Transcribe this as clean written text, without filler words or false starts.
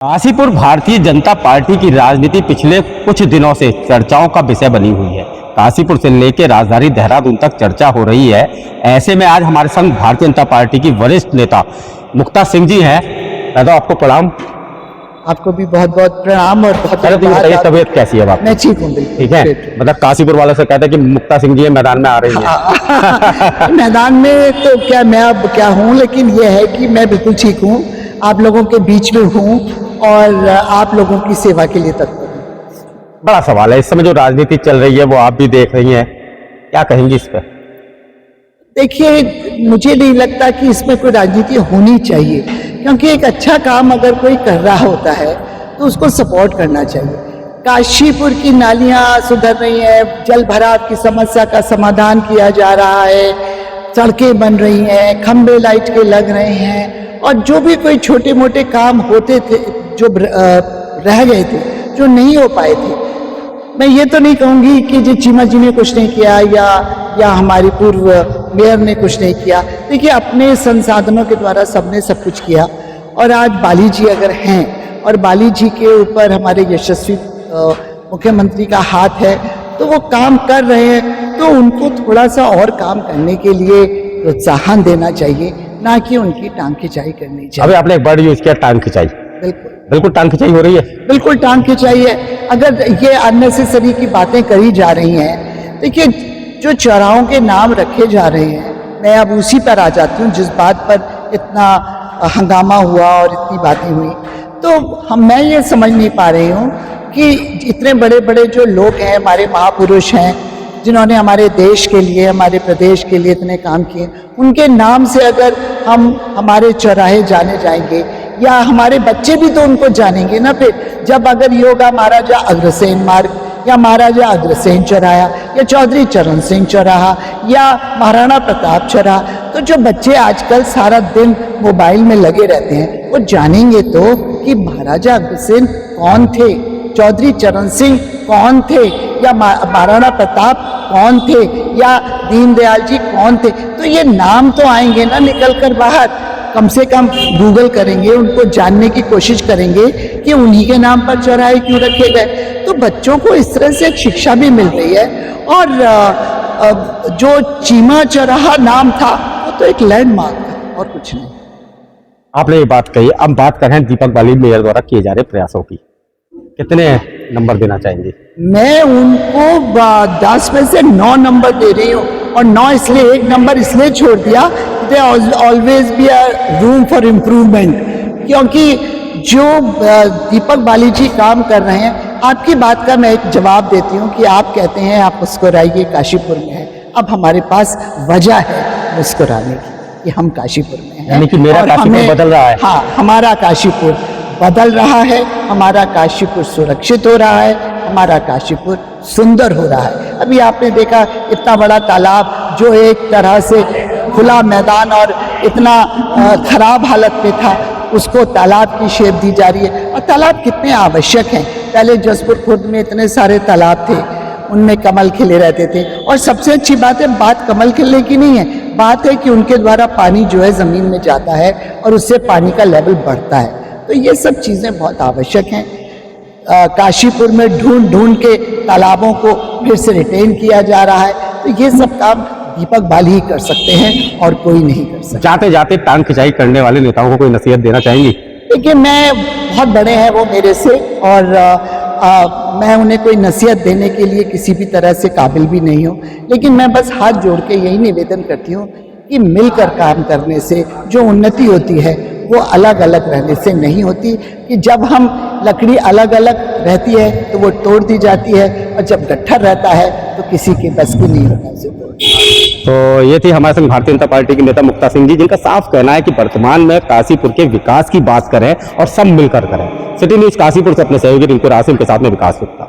Kashipur Bharatiya Janata party की राजनीति पिछले कुछ दिनों से चर्चाओं का विषय बनी हुई है। काशीपुर से लेकर राजधानी देहरादून तक चर्चा हो रही है। ऐसे में आज हमारे संग भारतीय जनता पार्टी की वरिष्ठ नेता मुक्ता सिंह जी हैं। दादा आपको प्रणाम। आपको भी बहुत बहुत प्रणाम। और बहुत तबीयत कैसी है आपकी? मैं ठीक हूँ। ठीक है, मतलब काशीपुर वालों से कहते हैं कि मुक्ता सिंह जी मैदान में आ रही है। मैदान में तो क्या मैं अब क्या हूँ, लेकिन ये है कि मैं बिल्कुल ठीक हूँ, आप लोगों के बीच में हूँ और आप लोगों की सेवा के लिए तत्पर हूँ। बड़ा सवाल है, इस समय जो राजनीति चल रही है वो आप भी देख रही हैं, क्या कहेंगी इस पर? देखिए, मुझे नहीं लगता कि इसमें कोई राजनीति होनी चाहिए, क्योंकि एक अच्छा काम अगर कोई कर रहा होता है तो उसको सपोर्ट करना चाहिए। काशीपुर की नालियाँ सुधर रही हैं, जल भराव की समस्या का समाधान किया जा रहा है, सड़कें बन रही हैं, खंबे लाइट के लग रहे हैं, और जो भी कोई छोटे मोटे काम होते थे जो रह गए थे, जो नहीं हो पाए थे, मैं ये तो नहीं कहूँगी कि जी चीमा जी ने कुछ नहीं किया या हमारी पूर्व मेयर ने कुछ नहीं किया। देखिए, अपने संसाधनों के द्वारा सबने सब कुछ किया, और आज बाली जी अगर हैं और बाली जी के ऊपर हमारे यशस्वी मुख्यमंत्री का हाथ है तो वो काम कर रहे हैं, तो उनको थोड़ा सा और काम करने के लिए प्रोत्साहन देना चाहिए, ना कि उनकी टांग खिंचाई करनी चाहिए। अभी आपने एक वर्ड यूज किया, टांग खिंचाई। बिल्कुल टांग खिंचाई हो रही है। बिल्कुल टांग खिंचाई है। अगर ये अननेसेसरी की बातें करी जा रही हैं, देखिए जो चौराहों के नाम रखे जा रहे हैं, मैं अब उसी पर आ जाती हूँ जिस बात पर इतना हंगामा हुआ और इतनी बातें हुई। तो मैं ये समझ नहीं पा रही हूँ कि इतने बड़े बड़े जो लोग हैं, हमारे महापुरुष हैं, जिन्होंने हमारे देश के लिए, हमारे प्रदेश के लिए इतने काम किए, उनके नाम से अगर हम हमारे चौराहे जाने जाएंगे, या हमारे बच्चे भी तो उनको जानेंगे ना। फिर जब अगर योगा महाराजा अग्रसेन मार्ग, या महाराजा अग्रसेन चौराहा, या चौधरी चरण सिंह चौराहा, या महाराणा प्रताप चौराहा, तो जो बच्चे आजकल सारा दिन मोबाइल में लगे रहते हैं, वो जानेंगे तो कि महाराजा अग्रसेन कौन थे, चौधरी चरण सिंह कौन थे, या महाराणा प्रताप कौन थे, या दीनदयाल जी कौन थे। तो ये नाम तो आएंगे ना निकल कर बाहर। कम से कम गूगल करेंगे, उनको जानने की कोशिश करेंगे कि उन्हीं के नाम पर चौराहे क्यों रखे गए। तो बच्चों को इस तरह से एक शिक्षा भी मिल रही है। और जो चीमा चौराहा नाम था वो तो एक लैंडमार्क था और कुछ नहीं। आपने ये बात कही, अब बात करें दीपक बाली मेयर द्वारा किए जा रहे प्रयासों की, कितने नंबर देना चाहेंगे? मैं उनको 10 में से 9 नंबर दे रही हूँ, और 9 इसलिए, एक नंबर इसलिए छोड़ दिया, there always be a room for improvement, क्योंकि जो दीपक बाली जी काम कर रहे हैं, आपकी बात का मैं एक जवाब देती हूँ कि आप कहते हैं आप मुस्कुराइए, काशीपुर में है। अब हमारे पास वजह है मुस्कुराने की कि हम काशीपुर में हैं, यानी कि मेरा काशीपुर बदल रहा है। हाँ, हमारा काशीपुर बदल रहा है, हमारा काशीपुर सुरक्षित हो रहा है, हमारा काशीपुर सुंदर हो रहा है। अभी आपने देखा इतना बड़ा तालाब जो एक तरह से खुला मैदान और इतना खराब हालत में था, उसको तालाब की शेप दी जा रही है। और तालाब कितने आवश्यक हैं। पहले जसपुर खुर्द में इतने सारे तालाब थे, उनमें कमल खिले रहते थे, और सबसे अच्छी बात है, बात कमल खिलने की नहीं है, बात है कि उनके द्वारा पानी जो है ज़मीन में जाता है और उससे पानी का लेवल बढ़ता है। तो ये सब चीज़ें बहुत आवश्यक हैं। काशीपुर में ढूंढ ढूंढ के तालाबों को फिर से रिटेन किया जा रहा है। तो ये सब काम दीपक बाली ही कर सकते हैं और कोई नहीं कर सकता। जाते जाते टांग खिंचाई करने वाले नेताओं को कोई नसीहत देना चाहेंगी? देखिए, मैं बहुत बड़े हैं वो मेरे से, और मैं उन्हें कोई नसीहत देने के लिए किसी भी तरह से काबिल भी नहीं हूँ, लेकिन मैं बस हाथ जोड़ के यही निवेदन करती हूँ कि मिलकर काम करने से जो उन्नति होती है वो अलग अलग रहने से नहीं होती। कि जब हम लकड़ी अलग अलग रहती है तो वो तोड़ दी जाती है, और जब गट्ठर रहता है तो किसी के बस की नहीं होता उसे तोड़ना। तो ये थी हमारे संग भारतीय जनता पार्टी की नेता मुक्ता सिंह जी, जिनका साफ कहना है कि वर्तमान में काशीपुर के विकास की बात करें और सब मिलकर करें। सिटी न्यूज काशीपुर से अपने सहयोगी रिंकू रासिम के साथ में विकास गुप्ता।